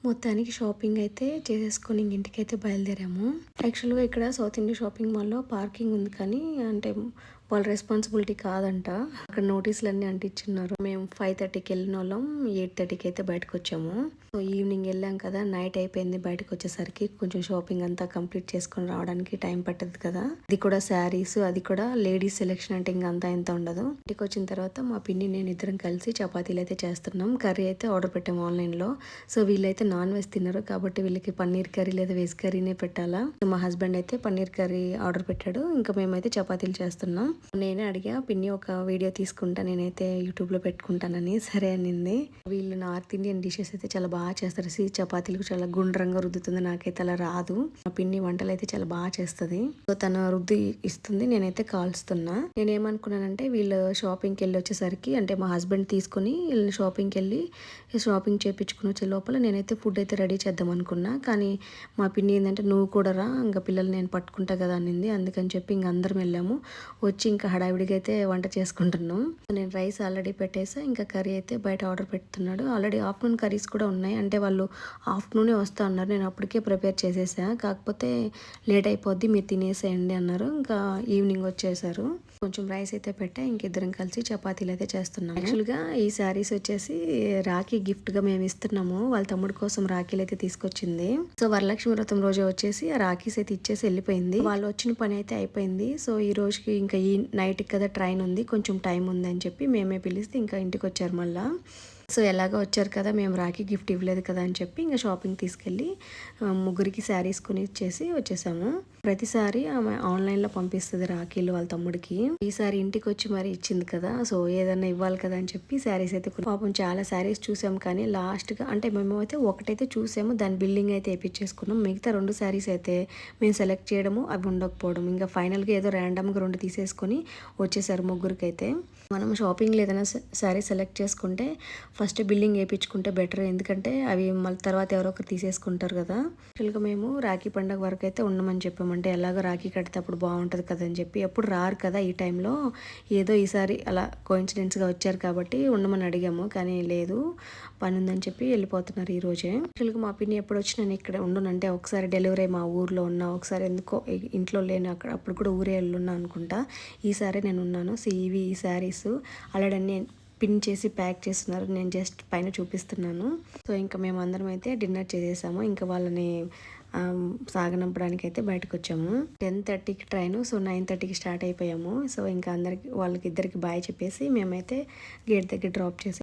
మొత్తానికి షాపింగ్ అయితే చేసేసుకొని ఇంటికైతే బయలుదేరాము. యాక్చువల్‌గా ఇక్కడ సౌత్ ఇండియా షాపింగ్ మాల్‌లో పార్కింగ్ ఉంది కానీ అంటే వాళ్ళ రెస్పాన్సిబిలిటీ కాదంట. అక్కడ నోటీసులన్నీ అంటించున్నారు. మేము 5:30కి వెళ్ళినోళ్ళం 8:30కి అయితే బయటకొచ్చాము. సో ఈవినింగ్ వెళ్ళాం కదా, నైట్ అయిపోయింది. బయటకు వచ్చేసరికి కొంచెం షాపింగ్ అంతా కంప్లీట్ చేసుకొని రావడానికి టైం పట్టదు కదా. అది కూడా శారీస్, అది కూడా లేడీస్ సెలెక్షన్ అంటే ఇంక అంతా ఇంత ఉండదు. ఇంటికి వచ్చిన తర్వాత మా పిన్ని నేను ఇద్దరం కలిసి చపాతీలు అయితే చేస్తున్నాం. కర్రీ అయితే ఆర్డర్ పెట్టాము ఆన్లైన్లో. సో వీళ్ళైతే నాన్ వెజ్ తిన్నారు కాబట్టి వీళ్ళకి పన్నీర్ కర్రీ లేదా వెజ్ కర్రీనే పెట్టాలా. మా హస్బెండ్ అయితే పన్నీర్ కర్రీ ఆర్డర్ పెట్టాడు. ఇంకా మేమైతే చపాతీలు చేస్తున్నాం. నేనే అడిగా పిన్ని ఒక వీడియో తీసుకుంటా, నేనైతే యూట్యూబ్లో పెట్టుకుంటానని. సరే అనింది. వీళ్ళు నార్త్ ఇండియన్ డిషెస్ అయితే చాలా బాగా చేస్తారు. చపాతీలకు చాలా గుండ్రంగా రుద్దుతుంది, నాకైతే అలా రాదు. మా పిన్ని వంటలు అయితే చాలా బాగా చేస్తుంది. సో తను రుద్ది ఇస్తుంది, నేనైతే కాల్స్తున్నా. నేనేమనుకున్నానంటే వీళ్ళు షాపింగ్కి వెళ్ళి వచ్చేసరికి అంటే మా హస్బెండ్ తీసుకుని వీళ్ళని షాపింగ్కి వెళ్ళి షాపింగ్ చేయించుకుని వచ్చే లోపల నేనైతే ఫుడ్ అయితే రెడీ చేద్దాం అనుకున్నా. కానీ మా పిన్ని ఏంటంటే నువ్వు కూడా రా, ఇంకా పిల్లలు నేను పట్టుకుంటా కదా అనింది. అందుకని చెప్పి ఇంక అందరం వెళ్ళాము. వచ్చి ఇంకా హడావిడిగా అయితే వంట చేసుకుంటున్నాం. నేను రైస్ ఆల్రెడీ పెట్టేసా, ఇంకా కర్రీ అయితే బయట ఆర్డర్ పెడుతున్నాడు. ఆల్రెడీ ఆఫ్టర్నూన్ కర్రీస్ కూడా ఉన్నాయి, అంటే వాళ్ళు ఆఫ్టర్నూనే వస్తా అన్నారు. నేను అప్పటికే ప్రిపేర్ చేసేసా, కాకపోతే లేట్ అయిపోద్ది మీరు తినేసేయండి అన్నారు. ఇంకా ఈవినింగ్ వచ్చేసారు. కొంచెం రైస్ అయితే పెట్టా, ఇంకిద్దరం కలిసి చపాతీలు అయితే చేస్తున్నాము. యాక్చువల్గా ఈ శారీస్ వచ్చేసి రాఖీ గిఫ్ట్గా మేము ఇస్తున్నాము. వాళ్ళ తమ్ముడు కోసం రాఖీలు అయితే తీసుకొచ్చింది. సో వరలక్ష్మి వ్రతం రోజు వచ్చేసి ఆ రాఖీస్ అయితే ఇచ్చేసి వెళ్ళిపోయింది. వాళ్ళు వచ్చిన పని అయితే అయిపోయింది. సో ఈ రోజుకి ఇంకా ఈ నైట్కి కదా ట్రైన్ ఉంది, కొంచెం టైం ఉంది అని చెప్పి మేమే పిలిస్తే ఇంకా ఇంటికి వచ్చారు మళ్ళా. సో ఎలాగో వచ్చారు కదా, మేము రాఖీ గిఫ్ట్ ఇవ్వలేదు కదా అని చెప్పి ఇంకా షాపింగ్ తీసుకెళ్ళి ముగ్గురికి శారీస్ కొని ఇచ్చేసి వచ్చేసాము. ప్రతిసారి ఆమె ఆన్లైన్లో పంపిస్తుంది రాఖీలు వాళ్ళ తమ్ముడికి. ఈసారి ఇంటికి వచ్చి మరి ఇచ్చింది కదా, సో ఏదన్నా ఇవ్వాలి కదా అని చెప్పి శారీస్ అయితే పాపం చాలా శారీస్ చూసాం. కానీ లాస్ట్గా అంటే మేము అయితే ఒకటైతే చూసాము, దాని బిల్డింగ్ అయితే వేయించేసుకున్నాం. మిగతా 2 శారీస్ అయితే మేము సెలెక్ట్ చేయడము అవి ఉండకపోవడం, ఇంకా ఫైనల్గా ఏదో ర్యాండమ్గా 2 తీసేసుకొని వచ్చేసారు ముగ్గురికి అయితే. మనం షాపింగ్లో ఏదైనా శారీ సెలెక్ట్ చేసుకుంటే ఫస్ట్ బిల్లింగ్ వేయించుకుంటే బెటర్, ఎందుకంటే అవి మళ్ళీ తర్వాత ఎవరో ఒకరు తీసేసుకుంటారు కదా. యాక్చువల్గా మేము రాఖీ పండుగ వరకు అయితే ఉండమని చెప్పామంటే ఎలాగో రాఖీ కడితే అప్పుడు బాగుంటుంది కదా అని చెప్పి. ఎప్పుడు రారు కదా ఈ టైంలో, ఏదో ఈసారి అలా కోఇన్సిడెంట్స్గా వచ్చారు కాబట్టి ఉండమని అడిగాము. కానీ లేదు, పని ఉందని చెప్పి వెళ్ళిపోతున్నారు ఈ రోజే. యాక్చువల్గా మా పిన్ని ఎప్పుడు వచ్చి నేను ఇక్కడ ఉండనంటే ఒకసారి డెలివరీ మా ఊర్లో ఉన్నా, ఒకసారి ఎందుకో ఇంట్లో లేను, అప్పుడు కూడా ఊరే వెళ్ళున్నా అనుకుంటా. ఈసారి నేను ఉన్నాను. సో ఈ శారీస్ ఆల్రెడీ అన్నీ పిన్ చేసి ప్యాక్ చేస్తున్నారు, నేను జస్ట్ పైన చూపిస్తున్నాను. సో ఇంకా మేము అందరం అయితే డిన్నర్ చేసేసాము. ఇంకా వాళ్ళని సాగనంపడానికి అయితే బయటకు వచ్చాము. 10:30కి ట్రైన్, సో 9:30కి స్టార్ట్ అయిపోయాము. సో ఇంకా వాళ్ళకి ఇద్దరికి బాయ్ చెప్పేసి మేమైతే గేట్ దగ్గర డ్రాప్ చేసి